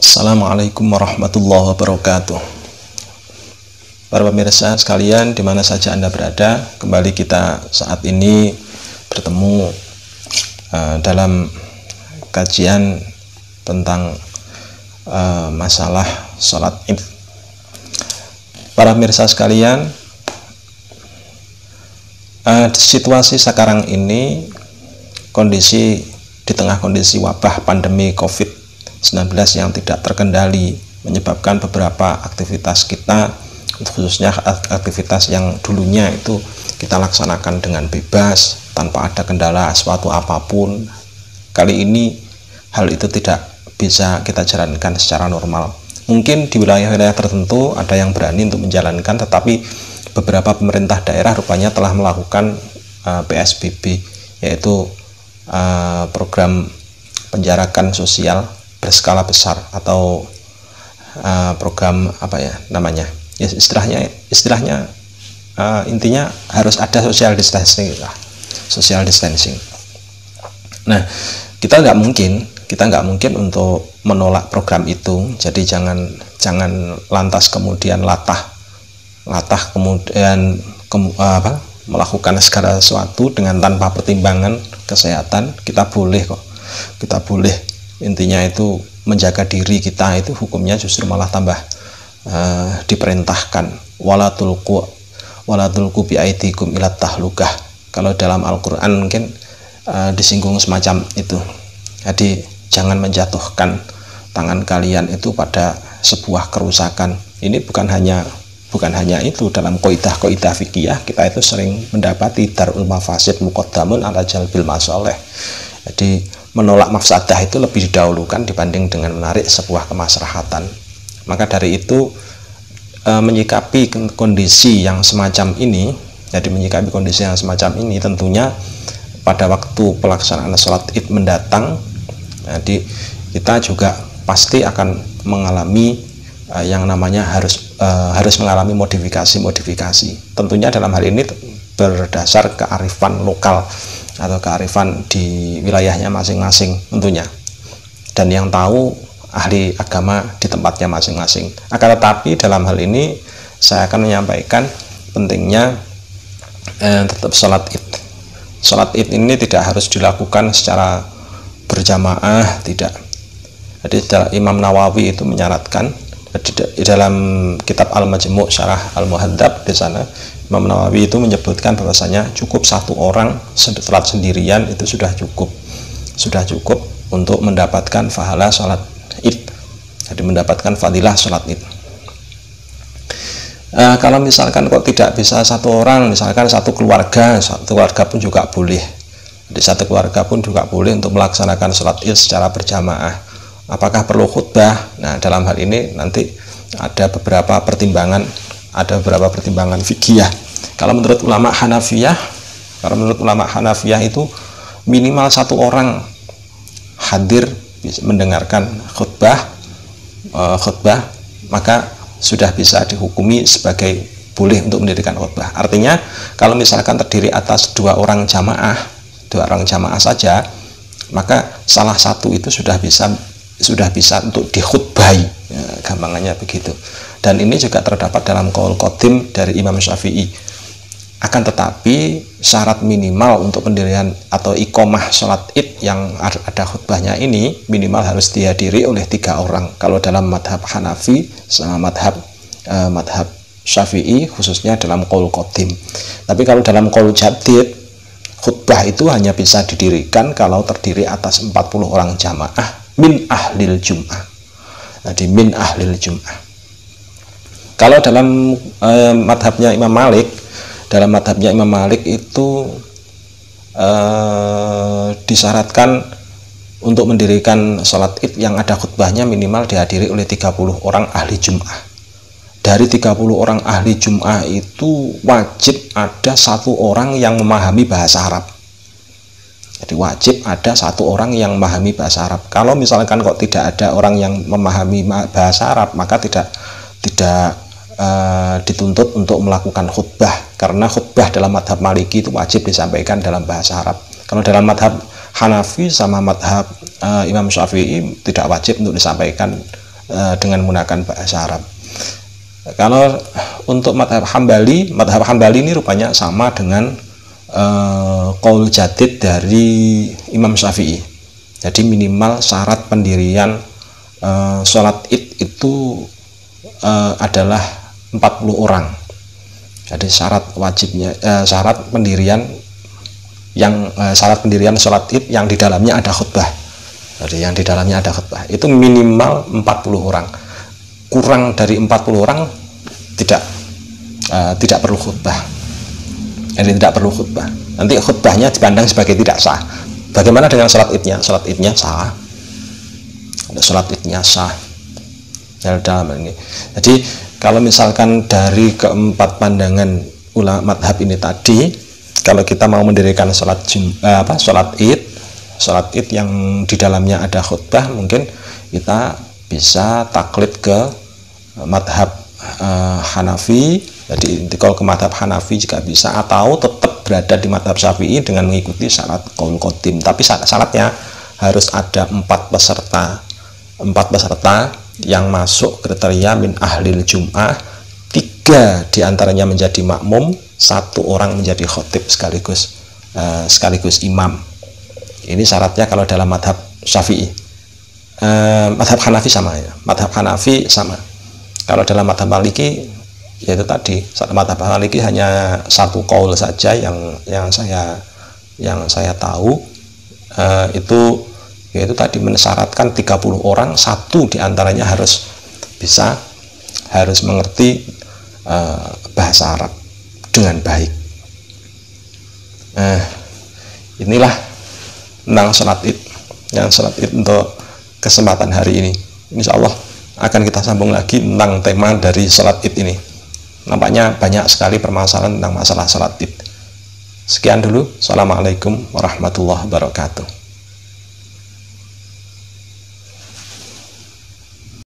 Assalamualaikum warahmatullahi wabarakatuh. Para pemirsa sekalian, di mana saja Anda berada, kembali kita saat ini bertemu dalam kajian tentang masalah sholat Id. Para pemirsa sekalian, situasi sekarang ini, di tengah kondisi wabah pandemi COVID-19 yang tidak terkendali, menyebabkan beberapa aktivitas kita, khususnya aktivitas yang dulunya itu kita laksanakan dengan bebas tanpa ada kendala suatu apapun, kali ini hal itu tidak bisa kita jalankan secara normal. Mungkin di wilayah-wilayah tertentu ada yang berani untuk menjalankan, tetapi beberapa pemerintah daerah rupanya telah melakukan PSBB, yaitu program penjarakan sosial berskala besar, atau program istilahnya intinya harus ada social distancing. Nah, kita nggak mungkin untuk menolak program itu. Jadi jangan lantas kemudian latah kemudian melakukan segala sesuatu dengan tanpa pertimbangan kesehatan. Kita boleh, intinya itu menjaga diri kita, itu hukumnya justru malah tambah diperintahkan, wala tulqu biaidikum ilat tahlukah. Kalau dalam Al-Quran mungkin disinggung semacam itu. Jadi jangan menjatuhkan tangan kalian itu pada sebuah kerusakan. Ini bukan hanya itu, dalam kaidah fikih kita itu sering mendapati darul mafasid muqaddamun ala jalbil masoleh. Jadi menolak mafsadah itu lebih didahulukan dibanding dengan menarik sebuah kemaslahatan. Maka dari itu menyikapi kondisi yang semacam ini, tentunya pada waktu pelaksanaan sholat Id mendatang, jadi kita juga pasti akan mengalami yang namanya harus mengalami modifikasi. Tentunya dalam hal ini berdasar kearifan lokal atau kearifan di wilayahnya masing-masing tentunya, dan yang tahu ahli agama di tempatnya masing-masing. Akan tetapi dalam hal ini saya akan menyampaikan pentingnya tetap sholat Id. Sholat Id ini tidak harus dilakukan secara berjamaah, tidak. Jadi Imam Nawawi itu menyarankan di dalam kitab Al-Majmu' Syarah Al-Muhadzab, di sana Imam Nawawi itu menyebutkan bahwasanya cukup satu orang sholat sendirian itu sudah cukup untuk mendapatkan pahala sholat Id. Jadi mendapatkan fadilah sholat Id. Kalau misalkan kok tidak bisa satu orang, misalkan satu keluarga pun juga boleh. Jadi satu keluarga pun juga boleh untuk melaksanakan sholat Id secara berjamaah. Apakah perlu khutbah? Nah, dalam hal ini nanti ada beberapa pertimbangan fikih. Kalau menurut ulama Hanafiyah itu minimal satu orang hadir mendengarkan khutbah, maka sudah bisa dihukumi sebagai boleh untuk mendirikan khutbah. Artinya kalau misalkan terdiri atas dua orang jamaah saja, maka salah satu itu sudah bisa untuk dikhutbahi, ya, gampangannya begitu. Dan ini juga terdapat dalam qaul qadim dari Imam Syafi'i. Akan tetapi syarat minimal untuk pendirian atau iqomah sholat Id yang ada khutbahnya ini minimal harus dihadiri oleh 3 orang. Kalau dalam madhab Hanafi sama madhab Syafi'i, khususnya dalam qaul qadim. Tapi kalau dalam qaul jadid, khutbah itu hanya bisa didirikan kalau terdiri atas 40 orang jamaah min ahlil jum'ah. Jadi min ahlil jum'ah. Kalau dalam madhabnya Imam Malik itu disyaratkan untuk mendirikan sholat Id yang ada khutbahnya minimal dihadiri oleh 30 orang ahli jum'ah. Dari 30 orang ahli jum'ah itu wajib ada satu orang yang memahami bahasa Arab. Jadi wajib ada satu orang yang memahami bahasa Arab. Kalau misalkan kok tidak ada orang yang memahami bahasa Arab, maka tidak dituntut untuk melakukan khutbah, karena khutbah dalam madhab Maliki itu wajib disampaikan dalam bahasa Arab. Kalau dalam madhab Hanafi sama madhab Imam Syafi'i tidak wajib untuk disampaikan dengan menggunakan bahasa Arab. Kalau untuk madhab Hambali ini rupanya sama dengan qaul jadid dari Imam Syafi'i. Jadi minimal syarat pendirian sholat id itu adalah 40 orang. Jadi syarat wajibnya syarat pendirian sholat id yang di dalamnya ada khutbah. Jadi yang di dalamnya ada khutbah itu minimal 40 orang. Kurang dari 40 orang tidak perlu khutbah. Jadi tidak perlu khutbah. Nanti khutbahnya dipandang sebagai tidak sah. Bagaimana dengan sholat idnya? Sholat idnya sah. Sholat idnya sah. Dalam ini. Jadi kalau misalkan dari keempat pandangan ulama madhab ini tadi, kalau kita mau mendirikan sholat id yang di dalamnya ada khutbah, mungkin kita bisa taklid ke madhab Hanafi. Jadi kalau ke madhab Hanafi juga bisa, atau tetap berada di madhab Syafi'i dengan mengikuti syarat qaul qadim. Tapi syaratnya harus ada 4 peserta yang masuk kriteria min ahlil jum'ah, 3 diantaranya menjadi makmum, 1 orang menjadi khotib sekaligus imam. Ini syaratnya kalau dalam madhab Syafi'i. Madhab Hanafi sama ya. Madhab Hanafi sama. Kalau dalam madhab Maliki, yaitu tadi madhab Maliki hanya 1 qaul saja yang saya tahu, yaitu tadi mensyaratkan 30 orang, 1 diantaranya harus mengerti bahasa Arab dengan baik. Inilah tentang sholat id untuk kesempatan hari ini. Insya Allah akan kita sambung lagi tentang tema dari sholat id ini. Nampaknya banyak sekali permasalahan tentang masalah sholat id. Sekian dulu. Assalamualaikum warahmatullahi wabarakatuh.